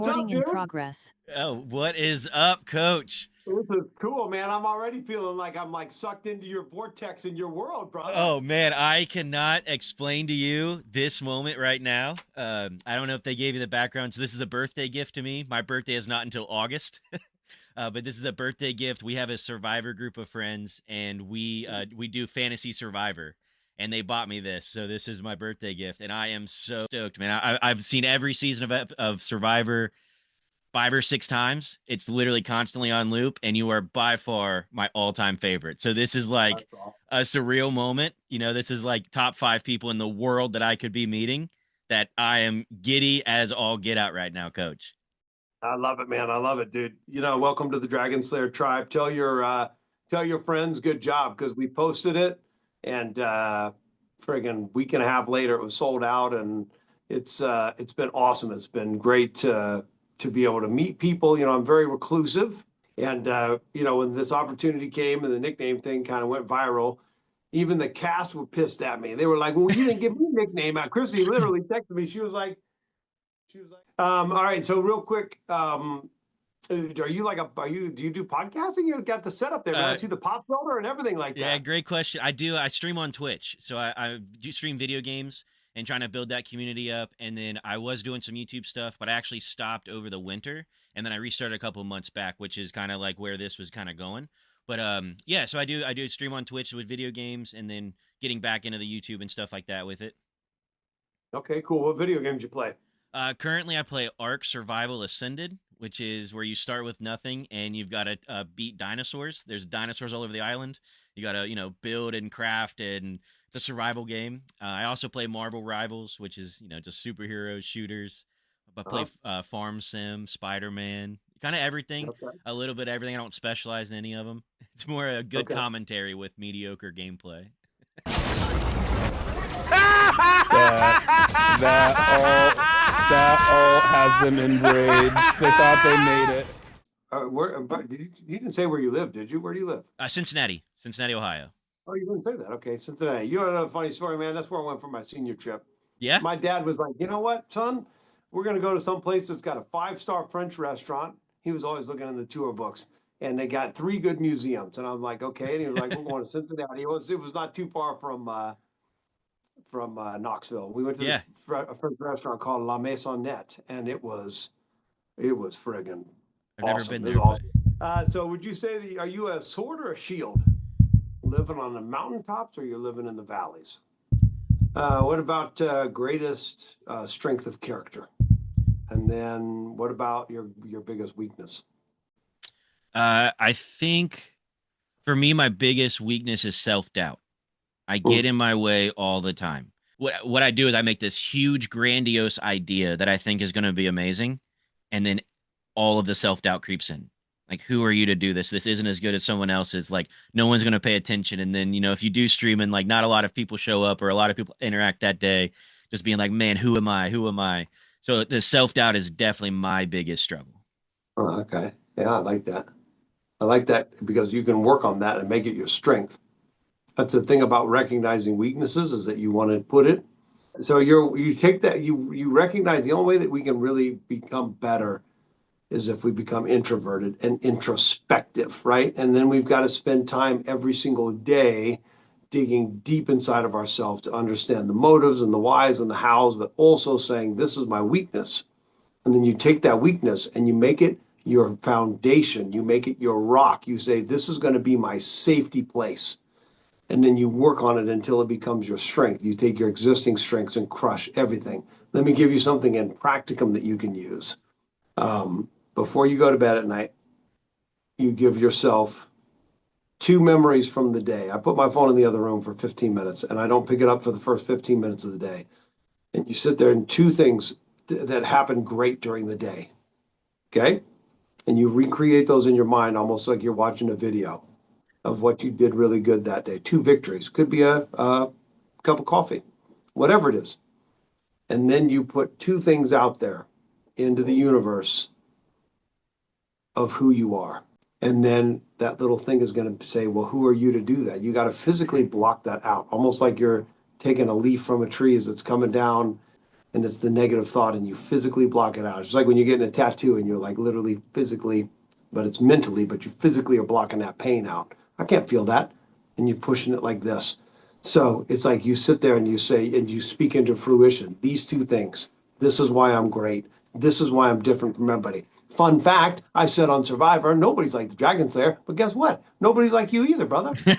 What's up, Recording in dude? progress. Oh, what is up, coach? This is cool, man. I'm already feeling like I'm like sucked into your vortex in your world, brother. Oh man, I cannot explain to you this moment right now. I don't know if they gave you the background. So this is a birthday gift to me. My birthday is not until August, but this is a birthday gift. We have a Survivor group of friends, and we do Fantasy Survivor, and they bought me this. So this is my birthday gift, and I am so stoked, man. I've seen every season of Survivor 5 or 6 times. It's literally constantly on loop, and you are by far my all-time favorite. So this is like That's all. a surreal moment. This is like top 5 people in the world that I could be meeting. That I am giddy as all get out right now, Coach. I love it, man. I love it, dude. Welcome to the Dragon Slayer tribe. Tell your friends good job because we posted it and friggin' week and a half later it was sold out and it's been awesome. It's been great to be able to meet people. I'm very reclusive and when this opportunity came and the nickname thing kind of went viral, even the cast were pissed at me. They were like, "Well, you didn't give me a nickname." Chrissy literally texted me. She was like, all right, so real quick, do you do podcasting? You got the setup there, man. I Uh, see the pop filter and everything like yeah, that. great question. I do. I stream on Twitch, so I do stream video games and trying to build that community up. And then I was doing some YouTube stuff, but I actually stopped over the winter, and then I restarted a couple of months back, which is kind of like where this was kind of going. But yeah. So I do stream on Twitch with video games, and then getting back into the YouTube and stuff like that with it. Okay, cool. What video games you play? Currently, I play Ark Survival Ascended, which is where you start with nothing and you've got to beat dinosaurs. There's dinosaurs all over the island. You got to, build and craft, and it's a survival game. I also play Marvel Rivals, which is, just superhero shooters. I play Uh-huh. Farm Sim, Spider Man, kind of everything, Okay. a little bit of everything. I don't specialize in any of them. It's more a good Okay. commentary with mediocre gameplay. That all has them enraged. They thought they made it. But you didn't say where you live, did you? Where do you live? Cincinnati, Ohio. Oh, you didn't say that. Okay, Cincinnati. You know another funny story, man? That's where I went for my senior trip. Yeah. My dad was like, "You know what, son? We're going to go to some place that's got a 5-star French restaurant." He was always looking in the tour books, and they got 3 good museums. And I'm like, "Okay." And he was like, "We're going to Cincinnati." It was not too far from Knoxville. We went to Yeah. this a French restaurant called La Maisonnette, and it was friggin' I've never awesome. been It there, was but awesome. So would you say that are you a sword or a shield? Living on the mountaintops or you're living in the valleys? What about greatest strength of character? And then what about your biggest weakness? I think for me, my biggest weakness is self doubt. I Mm. get in my way all the time. What I do is I make this huge, grandiose idea that I think is going to be amazing, and then all of the self doubt creeps in. Like, who are you to do this? This isn't as good as someone else's. Like, no one's going to pay attention. And then, if you do stream and like not a lot of people show up or a lot of people interact that day, just being like, man, who am I? Who am I? So the self doubt is definitely my biggest struggle. Oh, okay. Yeah, I like that. I like that because you can work on that and make it your strength. That's the thing about recognizing weaknesses is that you want to put it. So you take that you recognize the only way that we can really become better is if we become introverted and introspective, right? And then we've got to spend time every single day digging deep inside of ourselves to understand the motives and the whys and the hows, but also saying, this is my weakness. And then you take that weakness and you make it your foundation. You make it your rock. You say, this is going to be my safety place. And then you work on it until it becomes your strength. You take your existing strengths and crush everything. Let me give you something in practicum that you can use. Before you go to bed at night, you give yourself 2 memories from the day. I put my phone in the other room for 15 minutes and I don't pick it up for the first 15 minutes of the day. And you sit there and 2 things that happened great during the day. Okay? And you recreate those in your mind almost like you're watching a video of what you did really good that day. 2 victories. Could be a cup of coffee, whatever it is. And then you put 2 things out there into the universe of who you are. And then that little thing is going to say, well, who are you to do that? You got to physically block that out, almost like you're taking a leaf from a tree as it's coming down and it's the negative thought, and you physically block it out. It's like when you're getting a tattoo and you're like literally physically, but it's mentally, but you physically are blocking that pain out. I can't feel that. And you're pushing it like this. So it's like you sit there and you say, and you speak into fruition these two things. This is why I'm great. This is why I'm different from everybody. Fun fact, I said on Survivor, nobody's like the Dragon Slayer, but guess what? Nobody's like you either, brother. Right?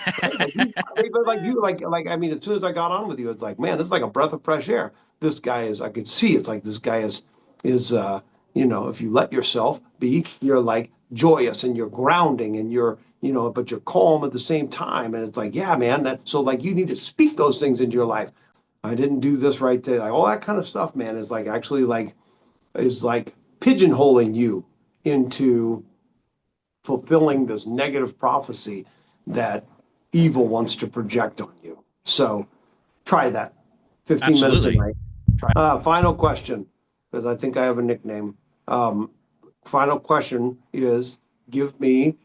I mean, as soon as I got on with you, it's like, man, this is like a breath of fresh air. This guy is, I could see, it's like this guy is, if you let yourself be, you're like joyous and you're grounding and but you're calm at the same time. And it's like, yeah, man, so like you need to speak those things into your life. I didn't do this right today. Like all that kind of stuff, man, is like actually is like pigeonholing you into fulfilling this negative prophecy that evil wants to project on you. So try that. 15 minutes a Absolutely. night. Final question, because I think I have a nickname. Final question is, give me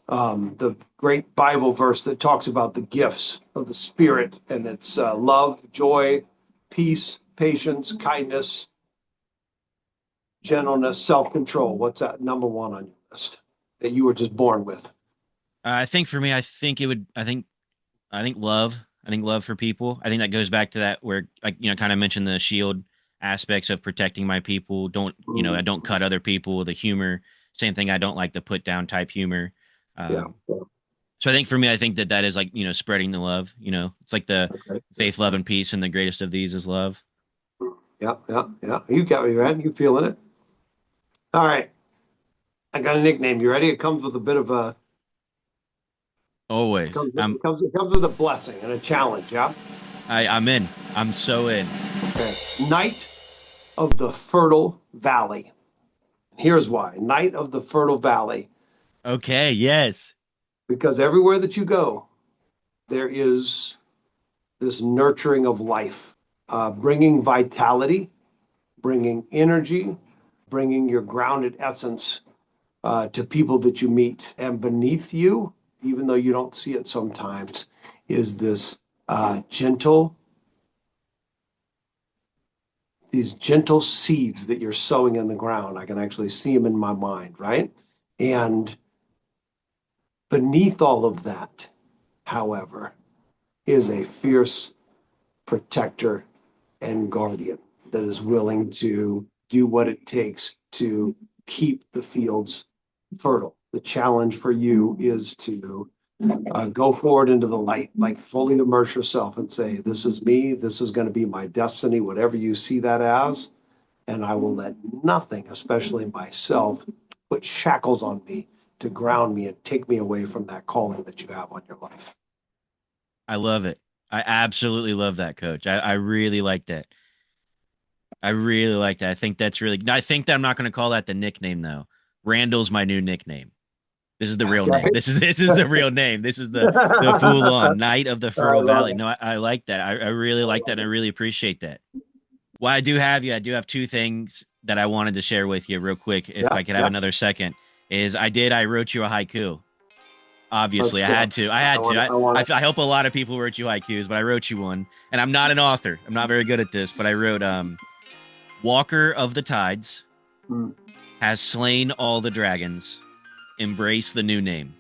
the great Bible verse that talks about the gifts of the Spirit, and it's love, joy, peace, patience, kindness, gentleness, self-control. What's that number one on your list that you were just born with? I think for me, I think love. I think love for people. I think that goes back to that where, like, kind of mentioned the shield aspects of protecting my people. I don't cut other people. The humor, same thing. I don't like the put down type humor. Yeah. So I think for me, I think that is like, spreading the love. It's like the Okay. faith, love, and peace, and the greatest of these is love. Yeah. You got me, man. You feeling it? All right. I got a nickname. You ready? It comes with a bit of a Always. it comes with a blessing and a challenge. Yeah. I'm in. I'm so in. Okay. Knight of the Fertile Valley. Here's why. Knight of the Fertile Valley. Okay. Yes. Because everywhere that you go, there is this nurturing of life, bringing vitality, bringing energy, bringing your grounded essence to people that you meet. And beneath you, even though you don't see it sometimes, is these gentle seeds that you're sowing in the ground. I can actually see them in my mind, right? And beneath all of that, however, is a fierce protector and guardian that is willing to do what it takes to keep the fields fertile. The challenge for you is to go forward into the light, like fully immerse yourself and say, this is me, this is going to be my destiny, whatever you see that as. And I will let nothing, especially myself, put shackles on me to ground me and take me away from that calling that you have on your life. I love it. I absolutely love that, Coach. I really like that. I really like that. I think that's really. I think that I'm not going to call that the nickname though. Randall's my new nickname. This is the real name. This is the real name. This is the full on Knight of the Fertile Valley. No, I like that. I really like that. And I really appreciate that. While I do have two things that I wanted to share with you real quick. If I could have another second, I wrote you a haiku. Obviously, I had to. I hope a lot of people wrote you haikus, but I wrote you one. And I'm not an author. I'm not very good at this, but I wrote Walker of the Tides has slain all the dragons. Embrace the new name.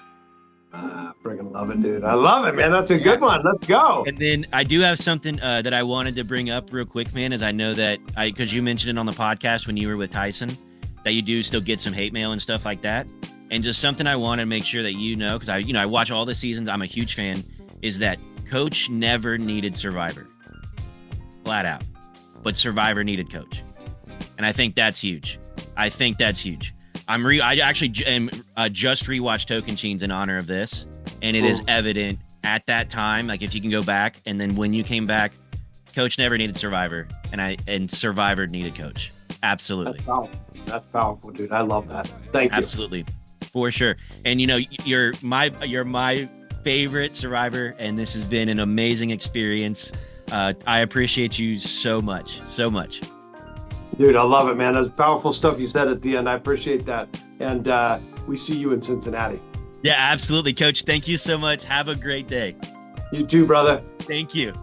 I freaking love it, dude. I love it, man. That's a good one. Let's go. And then I do have something that I wanted to bring up real quick, man, as I know that because you mentioned it on the podcast when you were with Tyson, that you do still get some hate mail and stuff like that. And just something I want to make sure that because I watch all the seasons. I'm a huge fan. Is that Coach never needed Survivor, flat out, but Survivor needed Coach, and I think that's huge. I actually just rewatched Token Chains in honor of this, and it is evident at that time. Like if you can go back, and then when you came back, Coach never needed Survivor, and Survivor needed Coach. Absolutely, that's powerful, dude. I love that. Thank you. Absolutely. For sure. And you're my favorite Survivor, and this has been an amazing experience. I appreciate you so much. Dude, I love it, man. That's powerful stuff you said at the end. I appreciate that. And we see you in Cincinnati. Yeah, absolutely, Coach. Thank you so much. Have a great day. You too, brother. Thank you.